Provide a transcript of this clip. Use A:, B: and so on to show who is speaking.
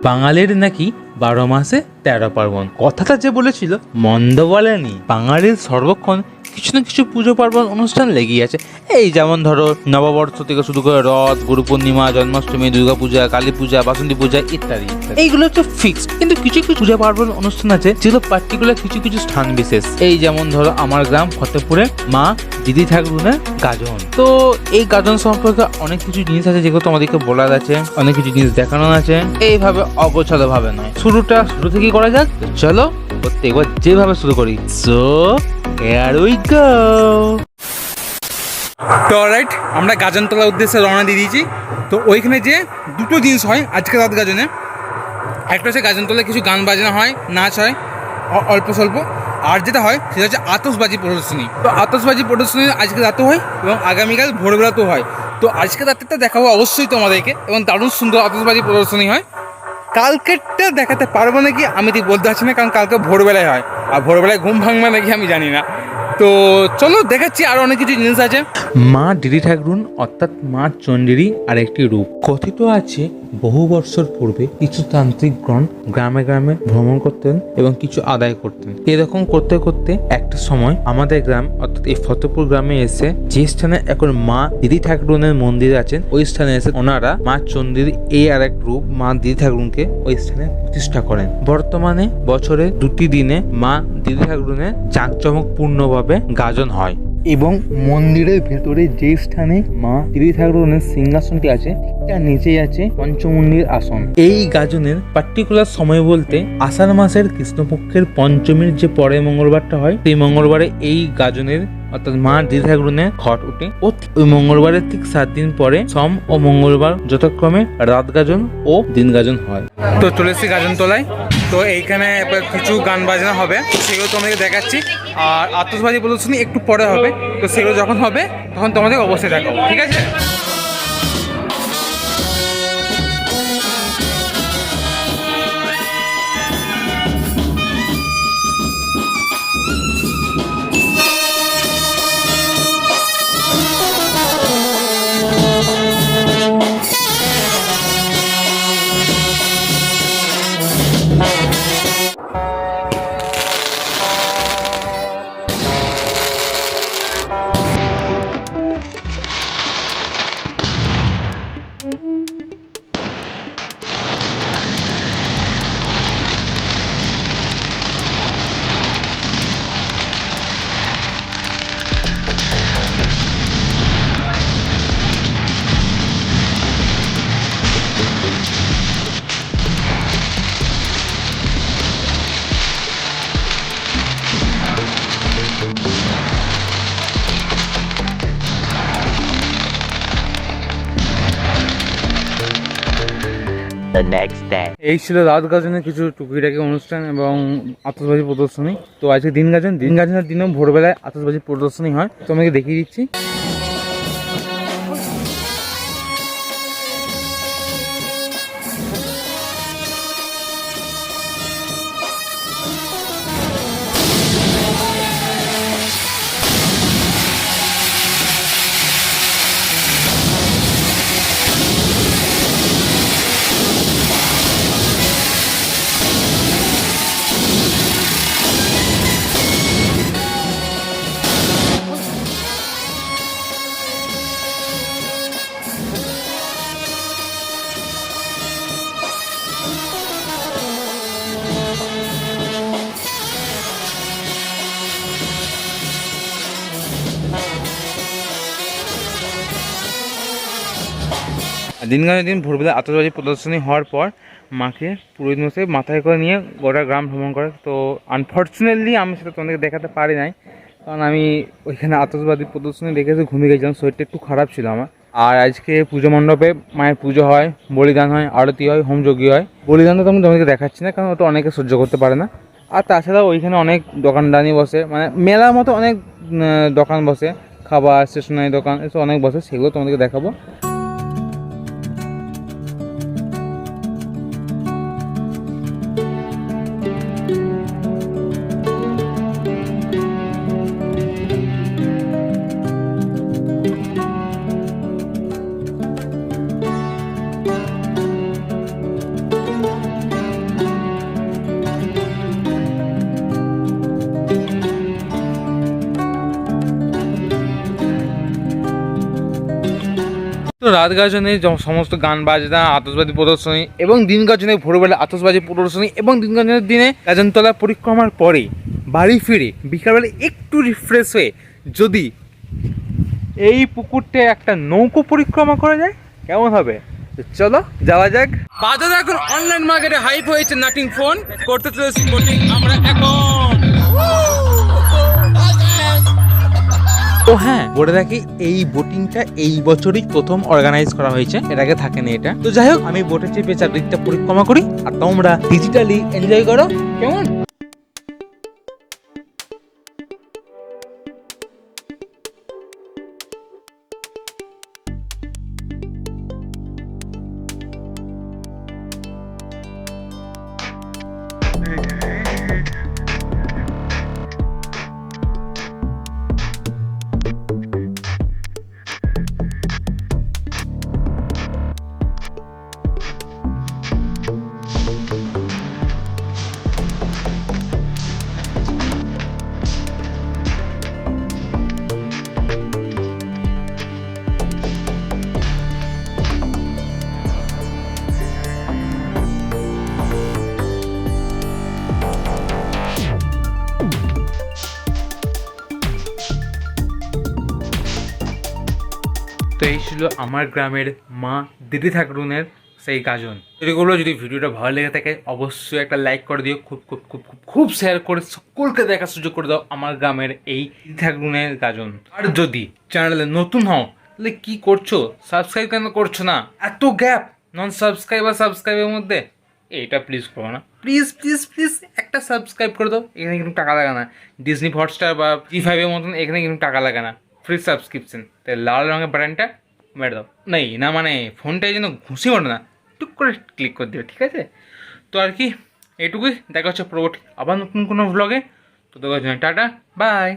A: বাঙালির নাকি 12 মাসে 13 পার্বণ। কথাটা যে বলেছিল মন্দ বলেনি। বাঙালির সর্বক্ষণ কিছু না কিছু পুজো পার্বণ অনুষ্ঠান লেগেই আছে। এই যেমন ধরো নববর্ষ থেকে শুরু করে রথ, গুরু পূর্ণিমা, জন্মাষ্টমী, দুর্গা পূজা, কালী পূজা, বাসন্তী পূজা ইত্যাদি। এইগুলো হচ্ছে ফিক্স, কিন্তু কিছু কিছু পূজা পার্বণ অনুষ্ঠান আছে যেগুলো পার্টিকুলার কিছু কিছু স্থান বিশেষ। এই যেমন ধরো আমার গ্রাম ফতেপুরে মা দিদি ঠাকুরের গাজন। তো এই গাজন সম্পর্কে অনেক কিছু জিনিস আছে যেগুলো তোমাদেরকে বলার আছে, অনেক কিছু জিনিস দেখানোর আছে। এইভাবে অগোছালো ভাবে নয়, শুরুটা শুরু থেকেই করা যাক। তো চলো প্রত্যেকবার যেভাবে শুরু করি। So here we go.
B: তো অলরাইট, আমরা গাজনতলার উদ্দেশ্যে রওনা দিয়ে দিয়েছি। তো ওইখানে যে দুটো জিনিস হয় আজকে রাত গাজনে, একটা হচ্ছে গাজনতলায় কিছু গান বাজনা হয়, নাচ হয় অল্প স্বল্প, আর যেটা হয় সেটা হচ্ছে আতশবাজি প্রদর্শনী। তো আতশবাজি প্রদর্শনী আজকে রাতেও হয় এবং আগামীকাল ভোরবেলাতেও হয়। তো আজকে রাতেরটা দেখাবো অবশ্যই তোমাদেরকে, এবং দারুণ সুন্দর আতশবাজি প্রদর্শনী হয়। কালকেরটা দেখাতে পারবো নাকি আমি ঠিক বলতে পারছি না, কারণ কালকে ভোরবেলায় হয়, আর ভোরবেলায় ঘুম ভাঙবে নাকি আমি জানি না। তো চলো দেখাচ্ছি, আরও অনেক কিছু জিনিস আছে।
A: মা দিদি ঠাকুরুন অর্থাৎ মা চণ্ডীরই আরেকটি রূপ। কথিত আছে বহু বছর পূর্বে কিছু তান্ত্রিকগণ গ্রামে গ্রামে ভ্রমণ করতেন এবং কিছু আদায় করতেন। এরকম করতে করতে একটা সময় আমাদের গ্রাম অর্থাৎ এই ফতেপুর গ্রামে এসে যে স্থানে এখন মা দিদি ঠাকুরুনের মন্দির আছেন, ওই স্থানে এসে ওনারা মা চণ্ডীর এই আর এক রূপ মা দিদি ঠাকুরুনকে ওই স্থানে প্রতিষ্ঠা করেন। বর্তমানে বছরে 2টি দিনে মা দিদি ঠাকুরুনের জাঁকজমকপূর্ণভাবে গাজন হয়, এবং মন্দিরের ভেতরে যে স্থানে মা দিদি ঠাকুরের সিংহাসনটি আছে তার নিচেই আছে পঞ্চমুণ্ডির আসন। এই গাজনের পার্টিকুলার সময় বলতে আষাঢ় মাসের কৃষ্ণপক্ষের পঞ্চমীর যে পরের মঙ্গলবারটা হয়, সেই মঙ্গলবারে এই গাজনের অর্থাৎ মা দিদি ঠাকুরের ঘট উঠে, ও ওই মঙ্গলবারের ঠিক 7 দিন পরে সোম ও মঙ্গলবার যথাক্রমে রাত গাজন ও দিন গাজন হয়।
B: তো চলে এসেছি গাজনতলায়। তো এইখানে কিছু গান বাজনা হবে, সেগুলো তোমাদেরকে দেখাচ্ছি। আর আতশবাজি প্রদর্শনী একটু পরে হবে, তো সেগুলো যখন হবে তখন তোমাদের অবশ্যই দেখাবো, ঠিক আছে? এই ছিল রাত গাজনের কিছু টুকিটাকি অনুষ্ঠান এবং আতশবাজি প্রদর্শনী। তো আজকে দিন গাজনের দিনেও ভোরবেলায় আতশবাজি প্রদর্শনী হয়, তো আমাকে দেখিয়ে দিচ্ছি। দিনগানের দিন ভোরবেলা আতশবাজি প্রদর্শনী হওয়ার পর মাকে পুরোহিত মশাই মাথায় করে নিয়ে গোটা গ্রাম ভ্রমণ করে। তো আনফর্চুনেটলি আমি সেটা তোমাদেরকে দেখাতে পারি নাই, কারণ আমি ওইখানে আতশবাজি প্রদর্শনী দেখে এসে ঘুমিয়ে গেছিলাম, শরীরটা একটু খারাপ ছিল আমার। আর আজকে পুজো মণ্ডপে মায়ের পুজো হয়, বলিদান হয়, আরতি হয়, হোমযজ্ঞ হয়। বলিদানটা তো আমি তোমাদেরকে দেখাচ্ছি না, কারণ ওটা অনেকে সহ্য করতে পারে না। আর তাছাড়াও ওইখানে অনেক দোকানদানি বসে, মানে মেলার মতো অনেক দোকান বসে, খাবার স্টেশনারি দোকান এসব অনেক বসে, সেগুলো তোমাদেরকে দেখাবো। রাত গাজনে সমস্ত গান বাজনা আতশবাজি প্রদর্শনী এবং দিন গাজনে ভোরবেলা আতশবাজি প্রদর্শনী এবং দিন গাজনের দিনে গাজনতলা পরিক্রমার পরে বাড়ি ফিরে বিকালবেলা একটু রিফ্রেশ হয়ে যদি এই পুকুরটা একটা নৌকো পরিক্রমা করা যায় কেমন হবে? তো চলো যাওয়া যাক। বাজারে এখন অনলাইন মার্কেটে হাইপ হয়েছে নাটিং ফোন করতে চলেছি বোটিং আমরা এখন।
A: তো হ্যাঁ বলে রাখি এই বোটিংটা এই বছরই প্রথম অর্গানাইজ করা হয়েছে, এর আগে থাকেনি এটা। তো যাই হোক আমি বোটে চেপে চারদিকটা পরিক্রমা করি আর তোমরা ডিজিটালি এনজয় করো, কেমন?
B: তো এই ছিল আমার গ্রামের মা দিদি ঠাকুরুনের সেই গাজন। এগুলো যদি ভিডিওটা ভালো লেগে থাকে অবশ্যই একটা লাইক করে দিও, খুব খুব খুব খুব খুব শেয়ার করে সকলকে দেখার সুযোগ করে দাও আমার গ্রামের এই দিদি ঠাকুরুনের গাজন। আর যদি চ্যানেলে নতুন হও তাহলে কি করছো, সাবস্ক্রাইব কেন করছো না? এত গ্যাপ নন সাবস্ক্রাইবার সাবস্ক্রাইবের মধ্যে, এইটা প্লিজ করো না, প্লিজ প্লিজ প্লিজ একটা সাবস্ক্রাইব করে দাও। এখানে কিন্তু টাকা লাগে না, ডিজনি হটস্টার বা জি5-এর মতন এখানে কিন্তু টাকা লাগে না, ফ্রি সাবস্ক্রিপশন। তাই লাল রঙের বাটনটা মেরে দাও, নেই না মানে ফোনটাই যেন ঘুষি ওঠে না, টুক করে ক্লিক করে দিও, ঠিক আছে? তো আর কি এইটুকুই, দেখা হচ্ছে পরবর্তী আবার নতুন কোনো ভ্লগে। তো দেখা হচ্ছে, টাটা বাই।